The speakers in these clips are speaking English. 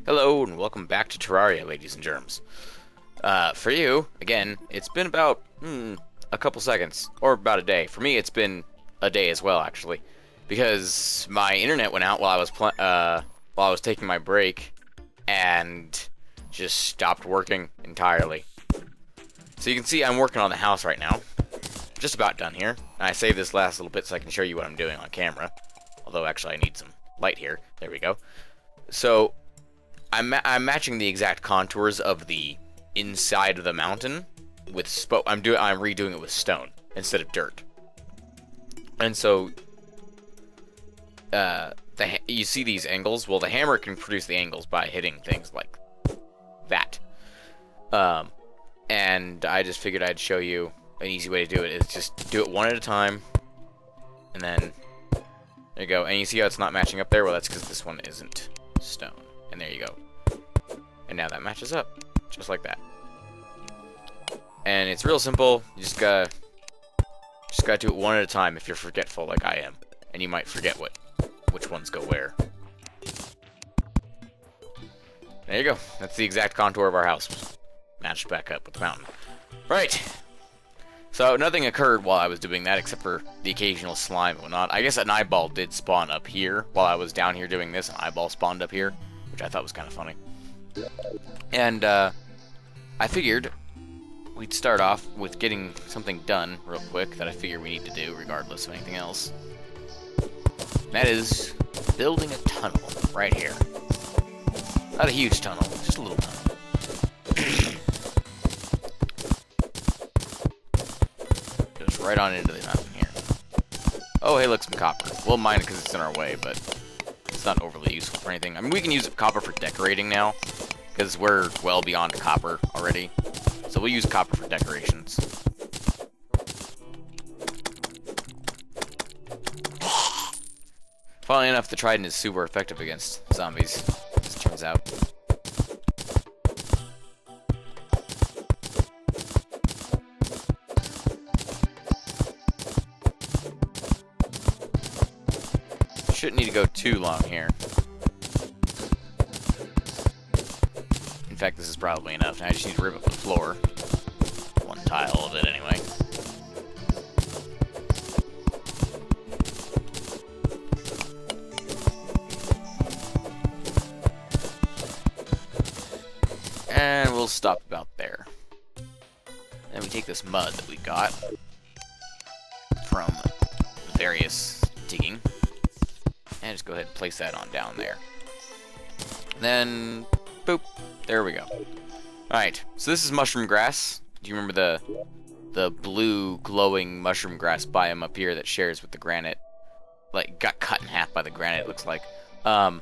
Hello and welcome back to Terraria, ladies and germs. For you, again, it's been about a couple seconds, or about a day. For me, it's been a day as well, actually, because my internet went out while I was taking my break, and just stopped working entirely. So you can see I'm working on the house right now, just about done here. And I saved this last little bit so I can show you what I'm doing on camera. Although actually I need some light here. There we go. So I'm matching the exact contours of the inside of the mountain with I'm redoing it with stone instead of dirt. And so you see these angles. Well, the hammer can produce the angles by hitting things like that. And I just figured I'd show you an easy way to do it. Is just do it one at a time, and then there you go. And you see how it's not matching up there? Well, that's because this one isn't stone. And there you go. And now that matches up, just like that. And it's real simple. You just gotta do it one at a time if you're forgetful like I am. And you might forget which ones go where. There you go. That's the exact contour of our house. Matched back up with the mountain. Right. So nothing occurred while I was doing that except for the occasional slime and whatnot. I guess an eyeball did spawn up here while I was down here doing this. An eyeball spawned up here, which I thought was kind of funny. And I figured we'd start off with getting something done real quick that I figure we need to do regardless of anything else. That is building a tunnel right here. Not a huge tunnel, just a little tunnel. Just right on into the mountain here. Oh, hey, look, some copper. We'll mine it because it's in our way, but it's not overly useful for anything. I mean, we can use copper for decorating now, because we're well beyond copper already. So we'll use copper for decorations. Funnily enough, the trident is super effective against zombies, as it turns out. Shouldn't need to go too long here. In fact, this is probably enough. Now I just need to rip up the floor. One tile of it, anyway. And we'll stop about there. Then we take this mud that we got from various digging. And just go ahead and place that on down there. Then, boop, there we go. Alright, so this is mushroom grass. Do you remember the blue glowing mushroom grass biome up here that shares with the granite? Like, got cut in half by the granite, it looks like. So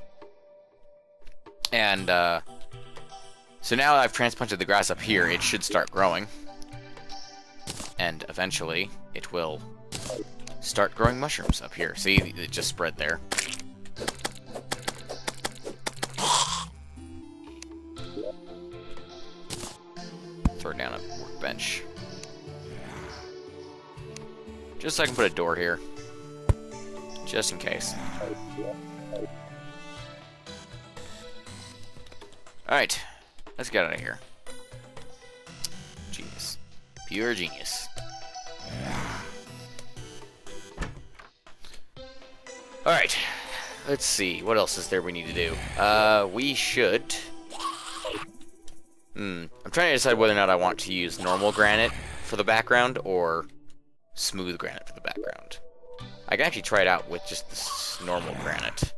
now I've transplanted the grass up here, it should start growing. And eventually, it will start growing mushrooms up here. See, it just spread there. Throw down a workbench. Just so I can put a door here. Just in case. Alright. Let's get out of here. Genius. Pure genius. Alright. Let's see. What else is there we need to do? We should... I'm trying to decide whether or not I want to use normal granite for the background or smooth granite for the background. I can actually try it out with just this normal granite.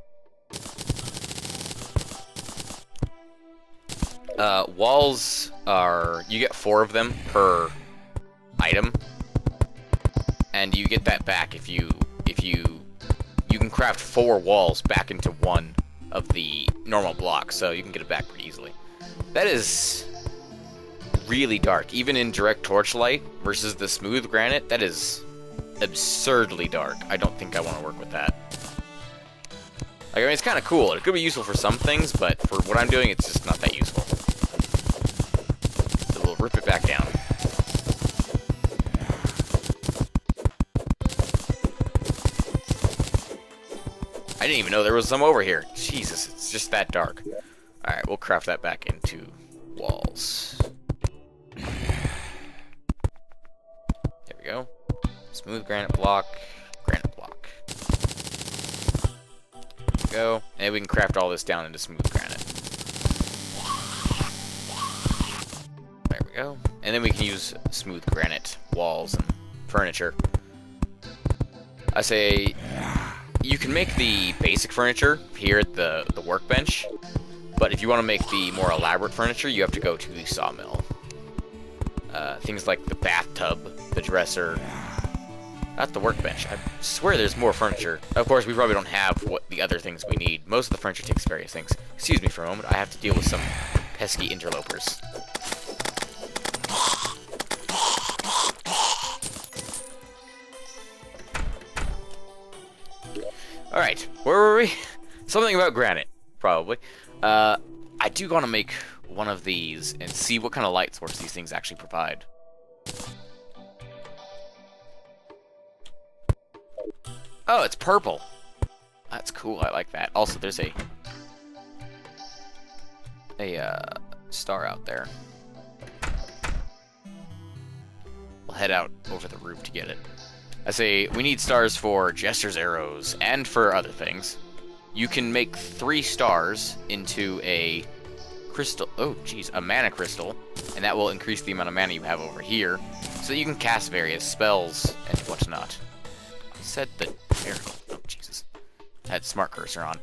Walls are... You get 4 of them per item. And you get that back if you can craft 4 walls back into one of the normal blocks, so you can get it back pretty easily. That is really dark. Even in direct torchlight versus the smooth granite, that is absurdly dark. I don't think I want to work with that. Like, I mean, it's kind of cool. It could be useful for some things, but for what I'm doing, it's just not that useful. So we'll rip it back down. I didn't even know there was some over here. Jesus, it's just that dark. Alright, we'll craft that back into walls. There we go. Smooth granite block, granite block. There we go. And we can craft all this down into smooth granite. There we go. And then we can use smooth granite walls and furniture. I say you can make the basic furniture here at the workbench, but if you want to make the more elaborate furniture, you have to go to the sawmill. Things like the bathtub, the dresser, not the workbench. I swear there's more furniture. Of course, we probably don't have what the other things we need. Most of the furniture takes various things. Excuse me for a moment. I have to deal with some pesky interlopers. Alright, where were we? Something about granite, probably. I do want to make one of these and see what kind of light source these things actually provide. Oh, it's purple. That's cool, I like that. Also, there's a star out there. We'll head out over the roof to get it. I say we need stars for Jester's arrows and for other things. You can make 3 stars into a crystal. Oh, geez, a mana crystal, and that will increase the amount of mana you have over here, so that you can cast various spells and whatnot. I said the arrow. Oh, Jesus. I had smart cursor on.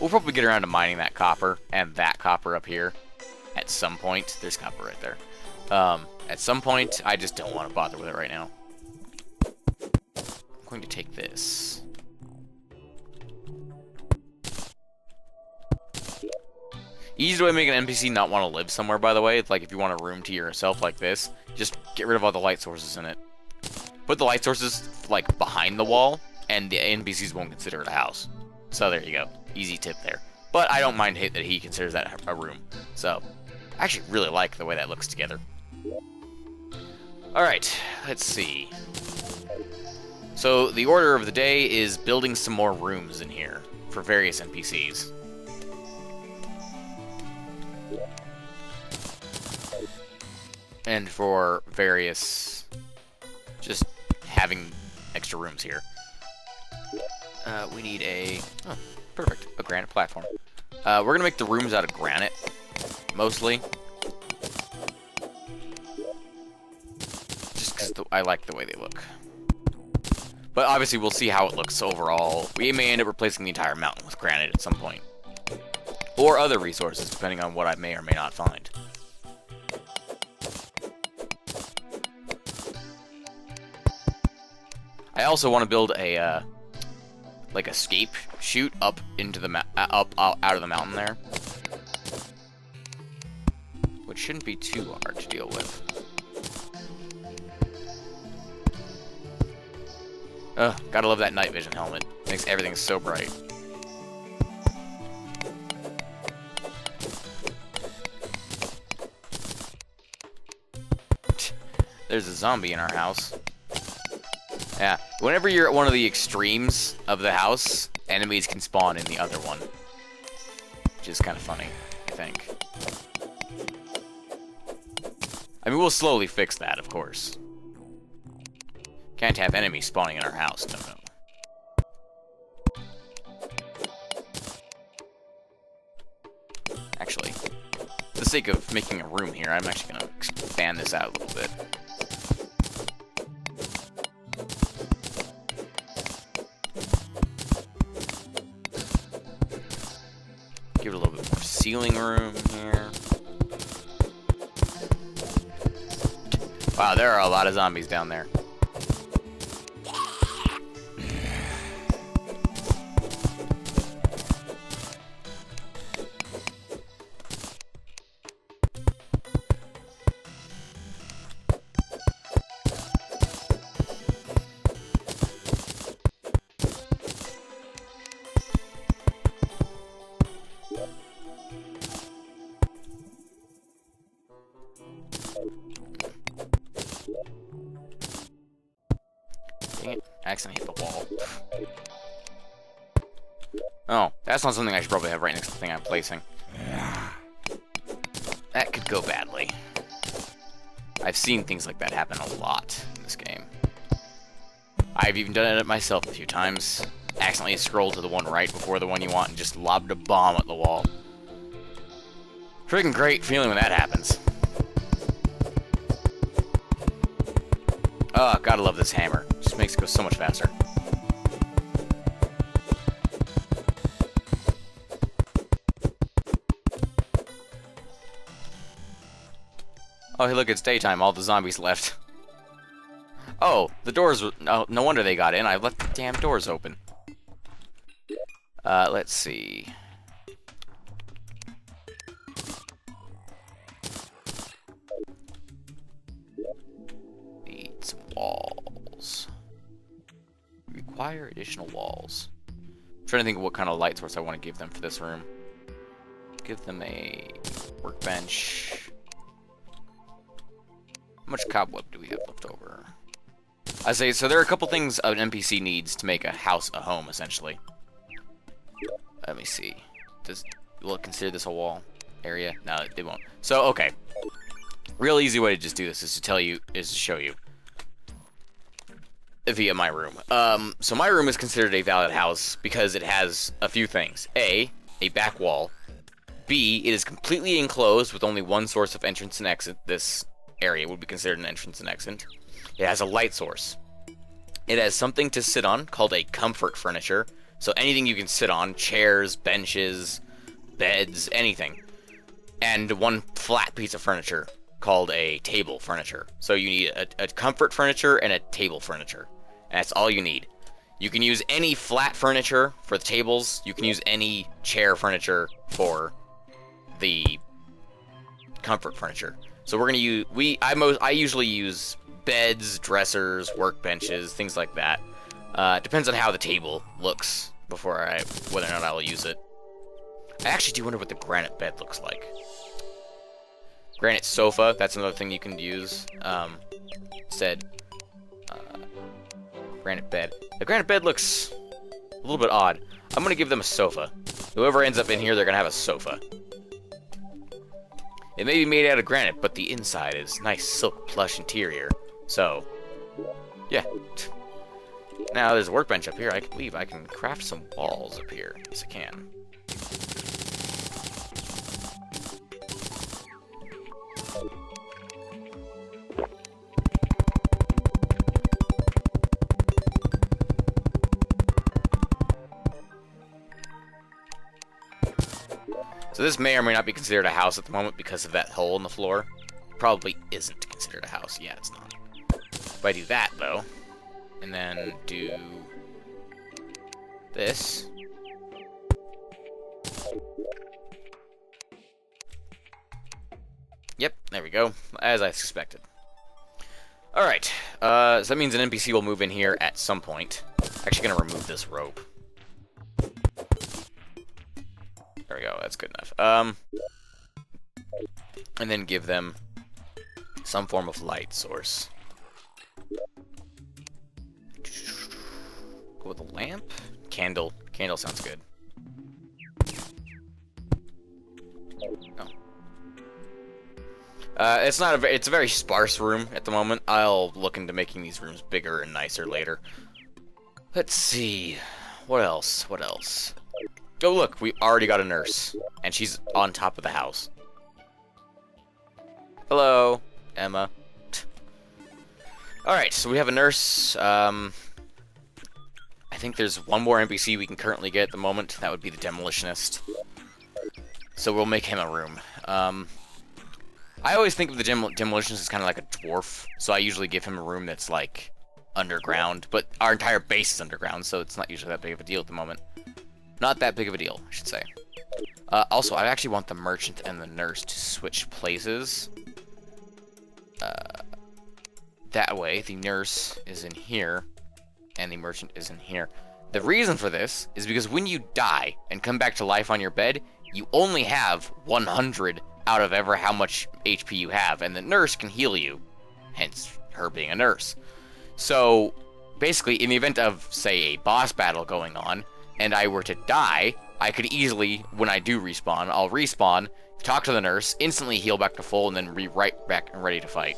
We'll probably get around to mining that copper and that copper up here at some point. There's copper right there. At some point, I just don't want to bother with it right now. I'm going to take this. Easy way to make an NPC not want to live somewhere, by the way. It's like if you want a room to yourself like this, just get rid of all the light sources in it. Put the light sources, like, behind the wall, and the NPCs won't consider it a house. So there you go. Easy tip there. But I don't mind that he considers that a room. So, I actually really like the way that looks together. Alright, let's see. So, the order of the day is building some more rooms in here for various NPCs. And for various... just having extra rooms here. We need a... oh, perfect. A granite platform. We're gonna make the rooms out of granite, mostly. Just because I like the way they look. But obviously we'll see how it looks overall. We may end up replacing the entire mountain with granite at some point. Or other resources, depending on what I may or may not find. I also want to build a, like, escape chute up into the out of the mountain there, which shouldn't be too hard to deal with. Ugh, gotta love that night vision helmet. Makes everything so bright. There's a zombie in our house. Yeah, whenever you're at one of the extremes of the house, enemies can spawn in the other one. Which is kind of funny, I think. I mean, we'll slowly fix that, of course. Can't have enemies spawning in our house, no. Actually, for the sake of making a room here, I'm actually going to expand this out a little bit. Give it a little bit more ceiling room here. Wow, there are a lot of zombies down there. Dang it, I accidentally hit the wall. Oh, that's not something I should probably have right next to the thing I'm placing. That could go badly. I've seen things like that happen a lot in this game. I've even done it myself a few times. Accidentally scrolled to the one right before the one you want and just lobbed a bomb at the wall. Freaking great feeling when that happens. Oh, gotta love this hammer. Just makes it go so much faster. Oh, hey, look, it's daytime. All the zombies left. Oh, the doors... No wonder they got in. I left the damn doors open. Let's see. Need some walls. Require additional walls. I'm trying to think of what kind of light source I want to give them for this room. Give them a workbench. How much cobweb do we have left over? I say, so there are a couple things an NPC needs to make a house a home, essentially. Let me see. Will it consider this a wall area? No, it won't. So, okay. Real easy way to just do this is to show you. Via my room. So my room is considered a valid house because it has a few things. A back wall. B, it is completely enclosed with only one source of entrance and exit. This area would be considered an entrance and exit. It has a light source. It has something to sit on called a comfort furniture. So anything you can sit on, chairs, benches, beds, anything. And one flat piece of furniture called a table furniture. So you need a comfort furniture and a table furniture. And that's all you need. You can use any flat furniture for the tables. You can use any chair furniture for the comfort furniture. So we're gonna use I usually use beds, dressers, workbenches, things like that. Depends on how the table looks whether or not I'll use it. I actually do wonder what the granite bed looks like. Granite sofa, that's another thing you can use. Instead, granite bed. The granite bed looks a little bit odd. I'm gonna give them a sofa. Whoever ends up in here, they're gonna have a sofa. It may be made out of granite, but the inside is nice silk plush interior. So, yeah. Now there's a workbench up here. I believe I can craft some walls up here. Yes, I can. So this may or may not be considered a house at the moment because of that hole in the floor. Probably isn't considered a house. Yeah, it's not. If I do that, though, and then do this. Yep, there we go, as I suspected. Alright, so that means an NPC will move in here at some point. Actually gonna remove this rope. There we go, that's good enough. And then give them some form of light source. Go with a lamp? Candle. Candle sounds good. Oh. It's a very sparse room at the moment. I'll look into making these rooms bigger and nicer later. Let's see. What else? What else? Oh, look, we already got a nurse. And she's on top of the house. Hello, Emma. Alright, so we have a nurse. I think there's one more NPC we can currently get at the moment. That would be the demolitionist. So we'll make him a room. I always think of the demolitionist as kind of like a dwarf. So I usually give him a room that's like underground. But our entire base is underground, so it's not usually that big of a deal at the moment. Not that big of a deal, I should say. Also, I actually want the merchant and the nurse to switch places. That way, the nurse is in here, and the merchant is in here. The reason for this is because when you die and come back to life on your bed, you only have 100 out of ever how much HP you have, and the nurse can heal you, hence her being a nurse. So, basically, in the event of, say, a boss battle going on, and I were to die, I could easily, when I do respawn, I'll respawn, talk to the nurse, instantly heal back to full, and then be right back and ready to fight.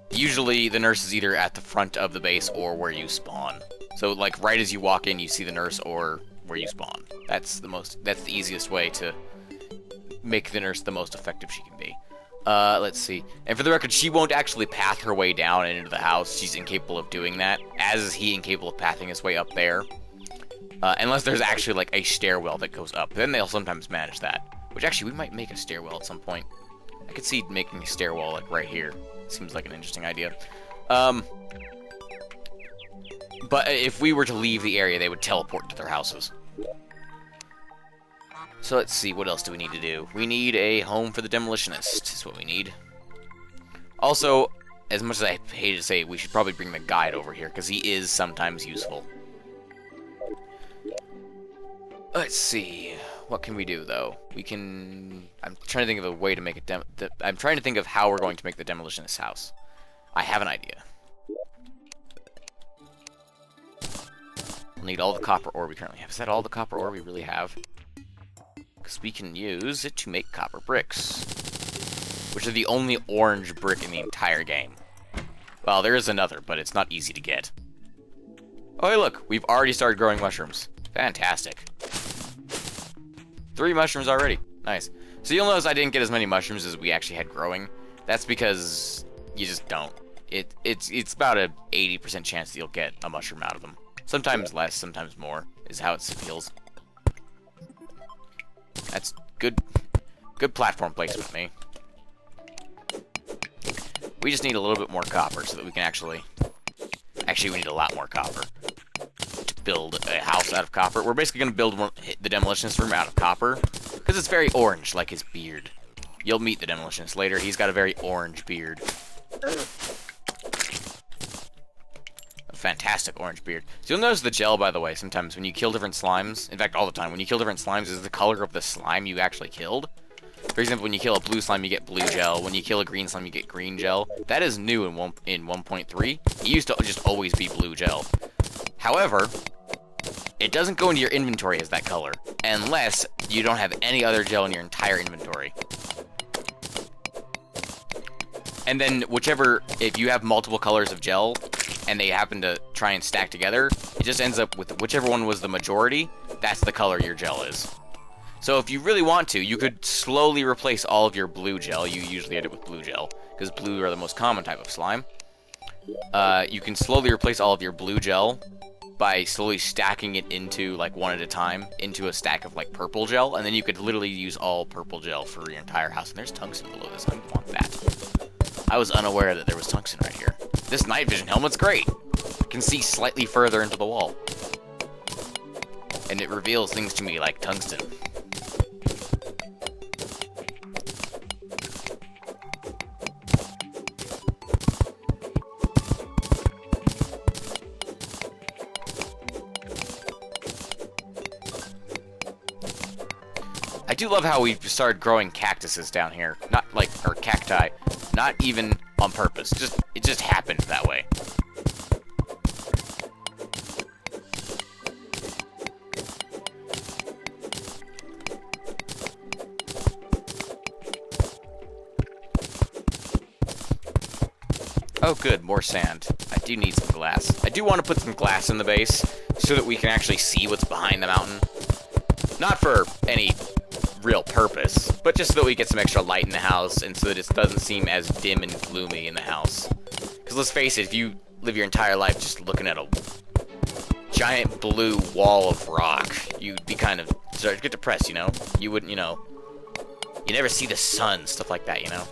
Usually, the nurse is either at the front of the base or where you spawn. So, like, right as you walk in, you see the nurse or where you spawn. That's the easiest way to make the nurse the most effective she can be. Let's see. And for the record, she won't actually path her way down and into the house. She's incapable of doing that, as is he incapable of pathing his way up there. Unless there's actually, like, a stairwell that goes up. Then they'll sometimes manage that. Which, actually, we might make a stairwell at some point. I could see making a stairwell, like, right here. Seems like an interesting idea. But if we were to leave the area, they would teleport to their houses. So let's see, what else do we need to do? We need a home for the demolitionist, is what we need. Also, as much as I hate to say it, we should probably bring the guide over here, because he is sometimes useful. Let's see, what can we do, though? We can... I'm trying to think of a way to make it... I'm trying to think of how we're going to make the demolitionist house. I have an idea. We'll need all the copper ore we currently have. Is that all the copper ore we really have? Because we can use it to make copper bricks, which are the only orange brick in the entire game. Well, there is another, but it's not easy to get. Oh, hey, look, we've already started growing mushrooms. Fantastic. 3 mushrooms already. Nice. So you'll notice I didn't get as many mushrooms as we actually had growing. That's because you just don't. It's about a 80% chance that you'll get a mushroom out of them. Sometimes less, sometimes more, is how it feels. That's good platform placement, me. We just need a little bit more copper so that we can actually we need a lot more copper to build a house out of copper. We're basically going to build the demolitionist room out of copper because it's very orange, like his beard. You'll meet the demolitionist later. He's got a very orange beard. Fantastic orange beard. So you'll notice the gel, by the way, sometimes when you kill different slimes, in fact all the time, when you kill different slimes is the color of the slime you actually killed. For example, when you kill a blue slime, you get blue gel. When you kill a green slime, you get green gel. That is new in 1.3. It used to just always be blue gel. However, it doesn't go into your inventory as that color, unless you don't have any other gel in your entire inventory. And then if you have multiple colors of gel, and they happen to try and stack together, it just ends up with whichever one was the majority, that's the color your gel is. So if you really want to, you could slowly replace all of your blue gel. You usually end it with blue gel, because blue are the most common type of slime. You can slowly replace all of your blue gel by slowly stacking it into, like, one at a time, into a stack of, like, purple gel, and then you could literally use all purple gel for your entire house. And there's tungsten below this. I want that. I was unaware that there was tungsten right here. This night vision helmet's great. I can see slightly further into the wall. And it reveals things to me like tungsten. I do love how we've started growing cactuses down here. Or cacti. Not even on purpose. It just happened that way. Oh good, more sand. I do need some glass. I do want to put some glass in the base so that we can actually see what's behind the mountain. Not for any real purpose, but just so that we get some extra light in the house and so that it doesn't seem as dim and gloomy in the house. Because let's face it, if you live your entire life just looking at a giant blue wall of rock, you'd be kind of start to get depressed, you know? You wouldn't, you never see the sun, stuff like that, you know?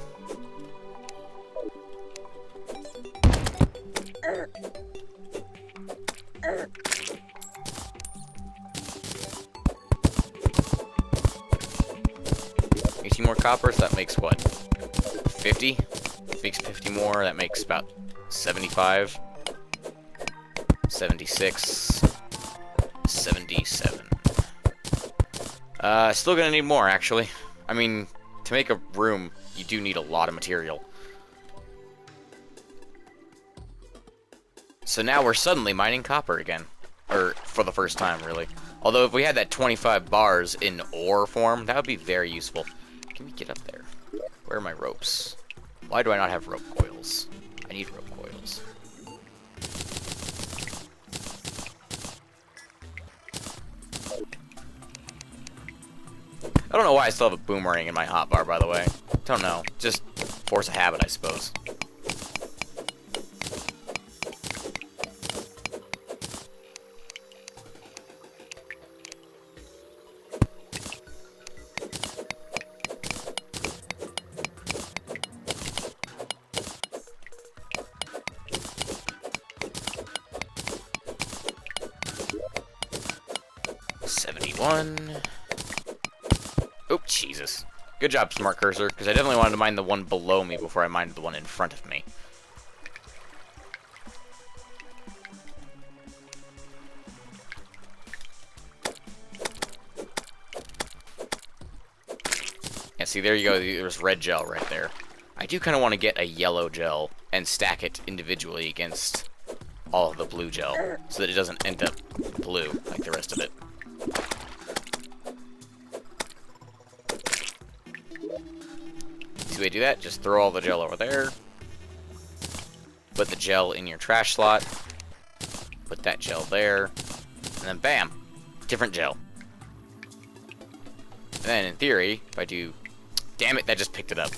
More copper, so that makes what? 50? Makes 50 more, that makes about 75. 76. 77. Still gonna need more, actually. I mean, to make a room, you do need a lot of material. so now we're suddenly mining copper again. Or, for the first time, really. Although, if we had that 25 bars in ore form, that would be very useful. Can we get up there? Where are my ropes? Why do I not have rope coils? I need rope coils. I don't know why I still have a boomerang in my hotbar, by the way. Don't know. Just force of habit, I suppose. Oh, Jesus. Good job, Smart Cursor, because I definitely wanted to mine the one below me before I mined the one in front of me. Yeah, see, there you go. There's red gel right there. I do kind of want to get a yellow gel and stack it individually against all of the blue gel so that it doesn't end up blue like the rest of it. Way to do that, just throw all the gel over there, put the gel in your trash slot, put that gel there, and then bam, different gel. And then in theory, if I do, damn it, that just picked it up.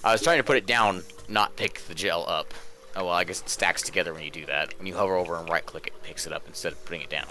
I was trying to put it down, not pick the gel up. Oh well, I guess it stacks together when you do that. When you hover over and right click, it picks it up instead of putting it down.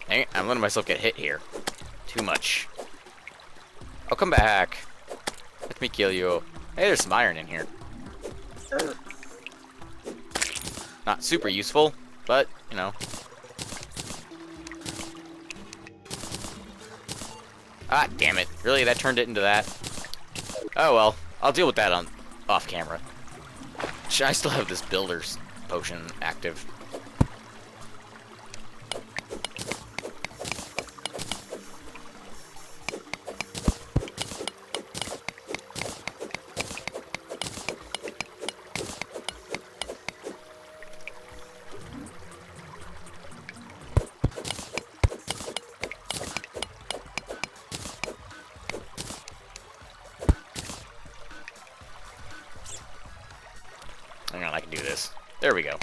Dang it, I'm letting myself get hit here. Too much. I'll come back. Let me kill you. Hey, there's some iron in here. Not super useful, but, you know. Ah, damn it. Really? That turned it into that? Oh, well. I'll deal with that on off camera. I still have this builder's potion active. Hang on, I can do this. There we go.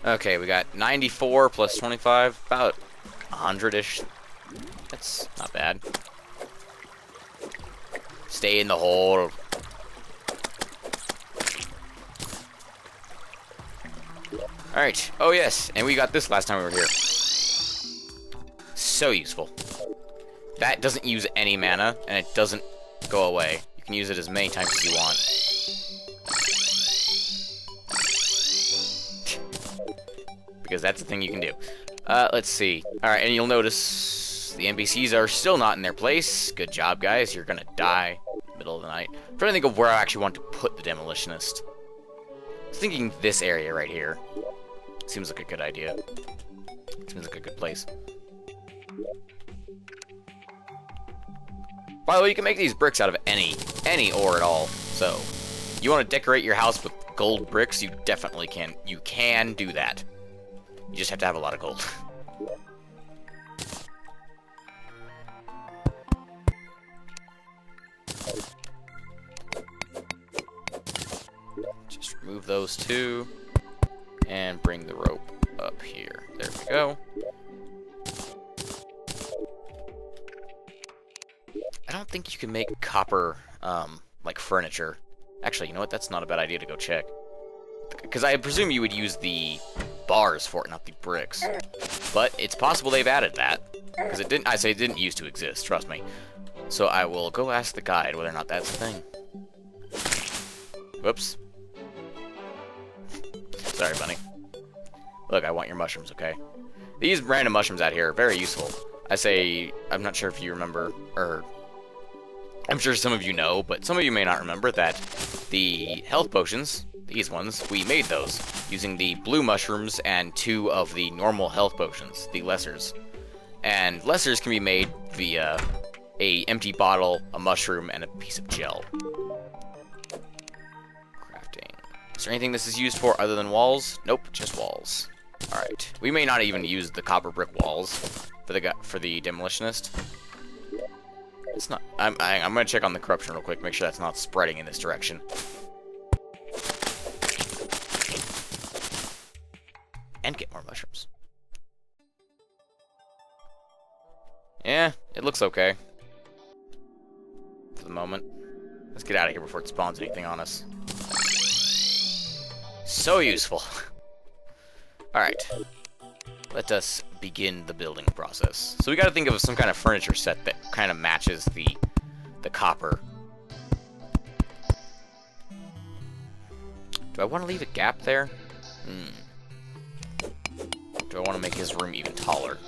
Okay, we got 94 plus 25, about 100-ish. That's not bad. Stay in the hole. Alright, oh yes, and we got this last time we were here. So useful. That doesn't use any mana, and it doesn't go away. You can use it as many times as you want. Because that's the thing you can do. Let's see. Alright, and you'll notice the NPCs are still not in their place. Good job, guys. You're gonna die in the middle of the night. I'm trying to think of where I actually want to put the Demolitionist. I was thinking this area right here. Seems like a good idea. Seems like a good place. By the way, you can make these bricks out of any ore at all. So, you want to decorate your house with gold bricks, you definitely can. You can do that. You just have to have a lot of gold. Just remove those two. And bring the rope up here. There we go. I don't think you can make copper, like furniture. Actually, you know what? That's not a bad idea to go check. Because I presume you would use the bars for it, not the bricks. But it's possible they've added that. Because it didn't, I say it didn't used to exist, trust me. So I will go ask the guide whether or not that's a thing. Whoops. Sorry, bunny. Look, I want your mushrooms, okay? These random mushrooms out here are very useful. I say, I'm not sure if you remember, or I'm sure some of you know, but some of you may not remember that the health potions, these ones, we made those using the blue mushrooms and 2 of the normal health potions, the lessers. And lessers can be made via a empty bottle, a mushroom, and a piece of gel. Crafting. Is there anything this is used for other than walls? Nope, just walls. Alright. We may not even use the copper brick walls for the demolitionist. It's not. I'm gonna check on the corruption real quick, make sure that's not spreading in this direction. And get more mushrooms. Yeah, it looks okay. For the moment. Let's get out of here before it spawns anything on us. So useful. Alright. Let us begin the building process. So we gotta think of some kind of furniture set that kind of matches the copper. Do I want to leave a gap there? Do I want to make his room even taller?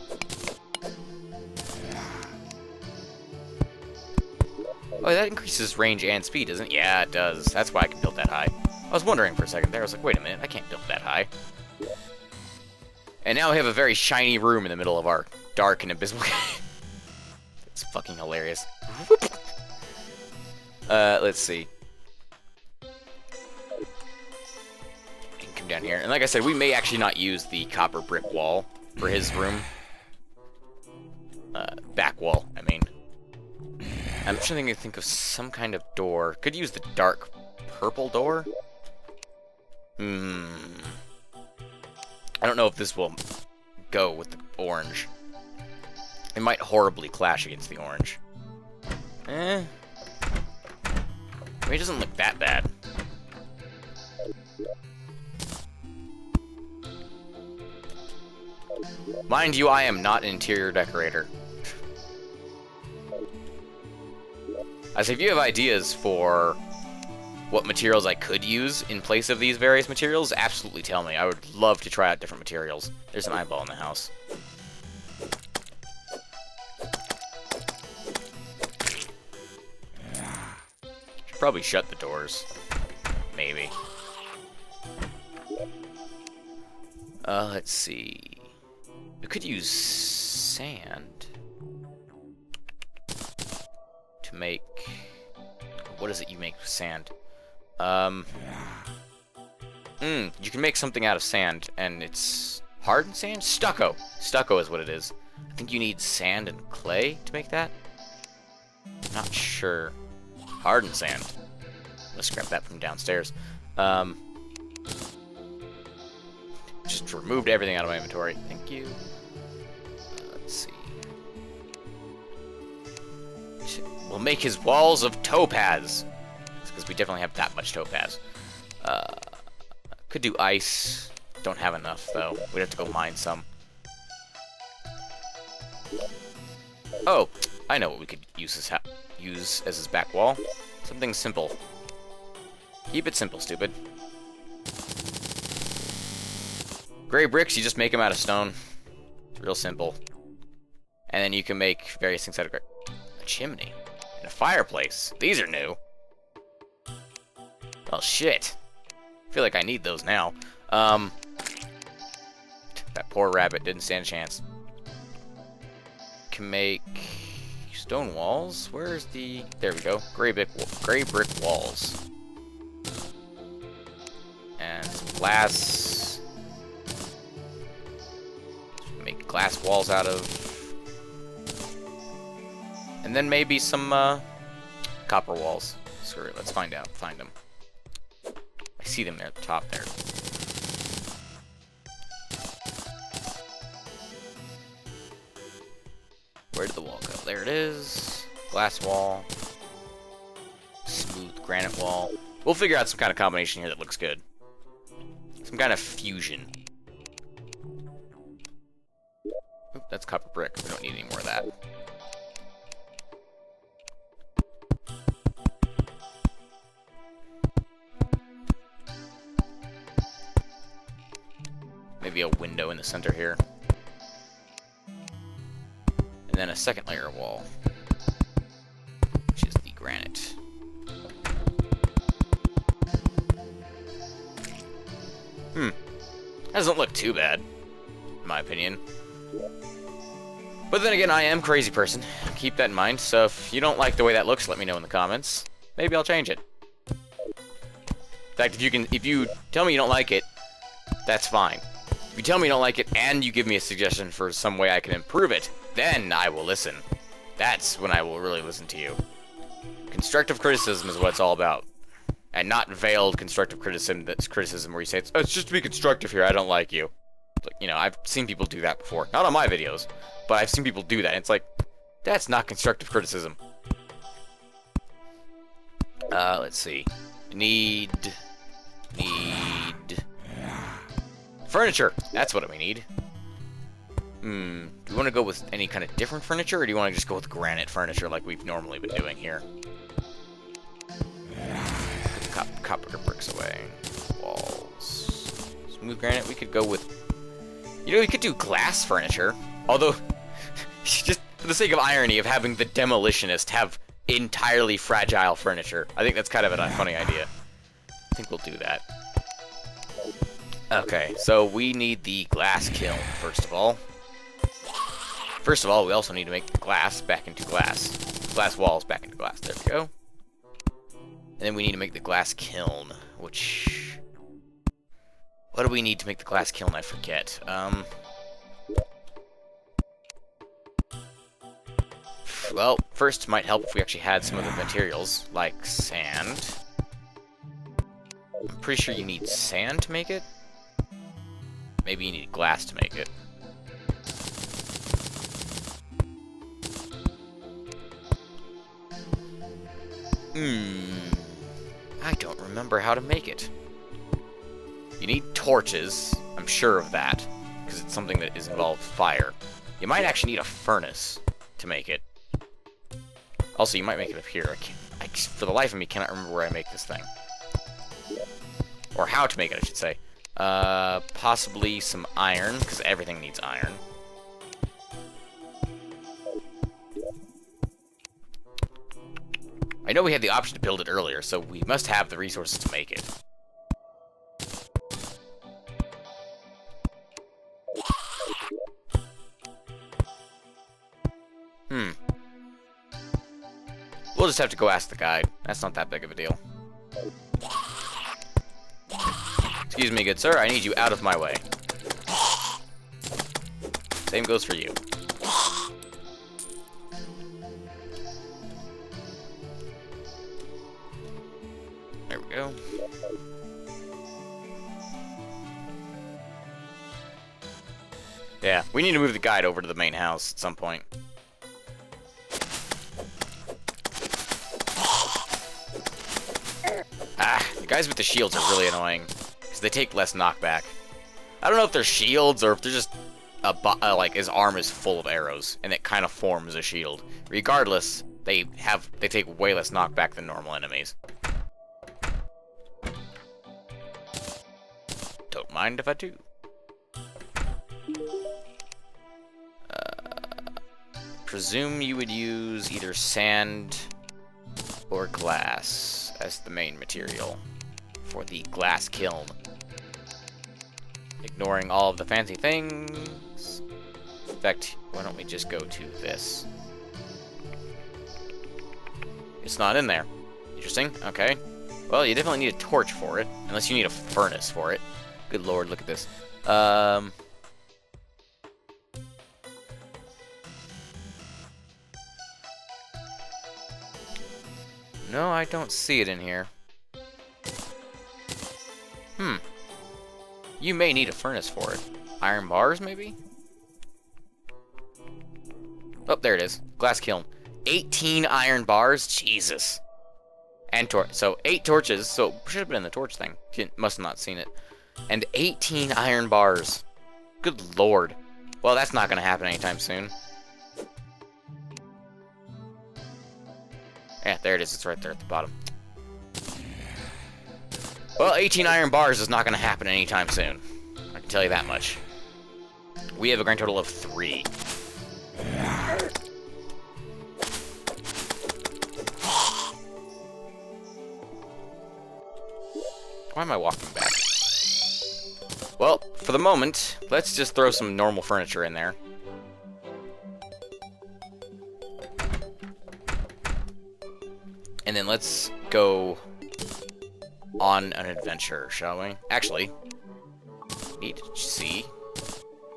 Oh, that increases range and speed, doesn't it? Yeah, it does. That's why I can build that high. I was wondering for a second there. I was like, wait a minute, I can't build that high. And now we have a very shiny room in the middle of our dark and abysmal cave. It's fucking hilarious. Let's see. You can come down here. And like I said, we may actually not use the copper brick wall for his room. Back wall, I mean. I'm trying to think of some kind of door. Could use the dark purple door. I don't know if this will go with the orange. It might horribly clash against the orange. I mean, it doesn't look that bad. Mind you, I am not an interior decorator. I say, if you have ideas for what materials I could use in place of these various materials, absolutely tell me. I would love to try out different materials. There's an eyeball in the house. Should probably shut the doors. Maybe. Let's see. We could use sand to make... What is it you make with sand? You can make something out of sand, and it's hardened sand? Stucco! Stucco is what it is. I think you need sand and clay to make that? Not sure. Hardened sand. Let's grab that from downstairs. Just removed everything out of my inventory. Thank you. Let's see. We'll make his walls of topaz. Because we definitely have that much topaz. Could do ice. Don't have enough, though. We'd have to go mine some. Oh, I know what we could use as his back wall. Something simple. Keep it simple, stupid. Gray bricks, you just make them out of stone. It's real simple. And then you can make various things out of gray. A chimney. And a fireplace. These are new. Well, shit. I feel like I need those now. That poor rabbit didn't stand a chance. Can make stone walls. Where's the... There we go. Gray brick walls. And some glass. Make glass walls out of. And then maybe some copper walls. Screw it. Let's find out. Find them. I see them at the top there. Where did the wall go? There it is. Glass wall. Smooth granite wall. We'll figure out some kind of combination here that looks good. Some kind of fusion. Oop, that's copper brick. We don't need any more of that. Maybe a window in the center here. And then a second layer of wall, which is the granite. Doesn't look too bad, in my opinion. But then again, I am a crazy person. Keep that in mind. So if you don't like the way that looks, let me know in the comments. Maybe I'll change it. In fact, if you tell me you don't like it, that's fine. If you tell me you don't like it and you give me a suggestion for some way I can improve it, then I will listen. That's when I will really listen to you. Constructive criticism is what it's all about. And not veiled constructive criticism that's criticism where you say, it's just to be constructive here, I don't like you. Like, you know, I've seen people do that before. Not on my videos, but I've seen people do that. And it's like, that's not constructive criticism. Let's see. Need furniture. That's what we need. Do you want to go with any kind of different furniture, or do you want to just go with granite furniture like we've normally been doing here? Copper bricks away. Walls. Smooth granite. We could go with... You know, we could do glass furniture. Although, just for the sake of irony of having the demolitionist have entirely fragile furniture. I think that's kind of a funny idea. I think we'll do that. Okay, so we need the glass kiln, first of all. First of all, we also need to make the glass back into glass. Glass walls back into glass. There we go. And then we need to make the glass kiln, which... What do we need to make the glass kiln? I forget. Well, first might help if we actually had some of the materials, like sand. I'm pretty sure you need sand to make it. Maybe you need glass to make it. I don't remember how to make it. You need torches, I'm sure of that, because it's something that is involved with fire. You might actually need a furnace to make it. Also, you might make it up here. For the life of me, cannot remember where I make this thing. Or how to make it, I should say. Possibly some iron, because everything needs iron. I know we had the option to build it earlier, so we must have the resources to make it. We'll just have to go ask the guide. That's not that big of a deal. Excuse me, good sir, I need you out of my way. Same goes for you. There we go. Yeah, we need to move the guide over to the main house at some point. The guys with the shields are really annoying, because they take less knockback. I don't know if they're shields, or if they're just, like, his arm is full of arrows, and it kind of forms a shield. Regardless, they take way less knockback than normal enemies. Don't mind if I do. Presume you would use either sand or glass as the main material for the glass kiln. Ignoring all of the fancy things. In fact, why don't we just go to this? It's not in there. Interesting. Okay. Well, you definitely need a torch for it, unless you need a furnace for it. Good lord, look at this. No, I don't see it in here. You may need a furnace for it. Iron bars, maybe? Oh, there it is. Glass kiln. 18 iron bars? Jesus. And so 8 torches. So it should have been in the torch thing. You must have not seen it. And 18 iron bars. Good lord. Well, that's not gonna happen anytime soon. Yeah, there it is. It's right there at the bottom. Well, 18 iron bars is not gonna happen anytime soon. I can tell you that much. We have a grand total of 3. Why am I walking back? Well, for the moment, let's just throw some normal furniture in there. And then let's go on an adventure, shall we? Actually, need to see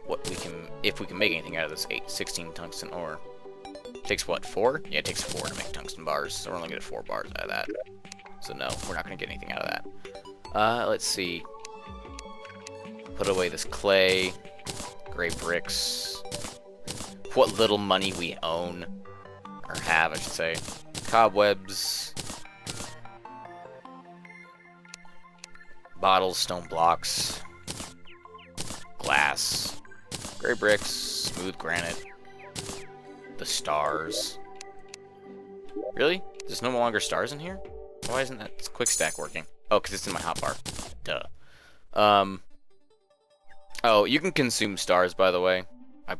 what we can, if we can make anything out of this 16 tungsten ore. Takes what, 4? Yeah, it takes 4 to make tungsten bars, so we're only gonna get 4 bars out of that. So no, we're not gonna get anything out of that. Let's see. Put away this clay, gray bricks, what little money we own, or have, I should say. Cobwebs, bottles, stone blocks, glass, gray bricks, smooth granite, the stars. Really? There's no longer stars in here? Why isn't that quick stack working? Oh, because it's in my hotbar. Duh. Oh, you can consume stars, by the way. I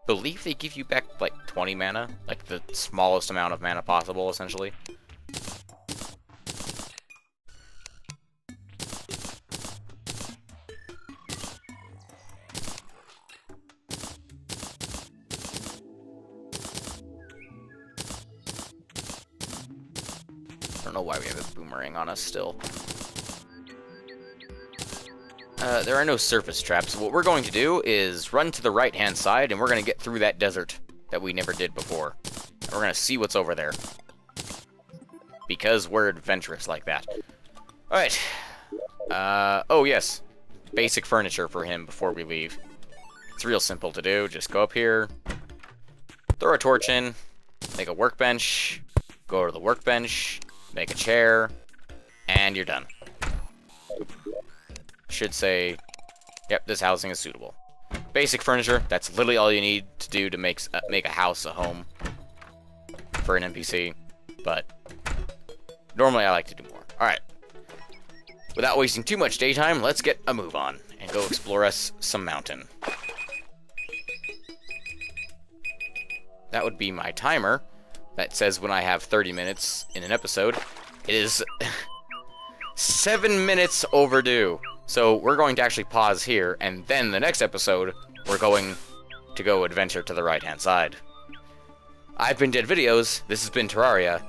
believe they give you back, like, 20 mana. Like, the smallest amount of mana possible, essentially. I don't know why we have a boomerang on us still. There are no surface traps. What we're going to do is run to the right-hand side, and we're going to get through that desert that we never did before. And we're going to see what's over there. Because we're adventurous like that. Alright. Oh, yes. Basic furniture for him before we leave. It's real simple to do. Just go up here, throw a torch in, make a workbench, go to the workbench, make a chair, and you're done. Should say, yep, this housing is suitable. Basic furniture, that's literally all you need to do to make a house a home for an NPC, but normally I like to do more. Alright, without wasting too much daytime, let's get a move on and go explore us some mountain. That would be my timer that says when I have 30 minutes in an episode. It is 7 minutes overdue. So we're going to actually pause here, and then the next episode, we're going to go adventure to the right-hand side. I've been Dead Videos, this has been Terraria,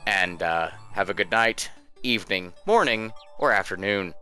and have a good night, evening, morning, or afternoon.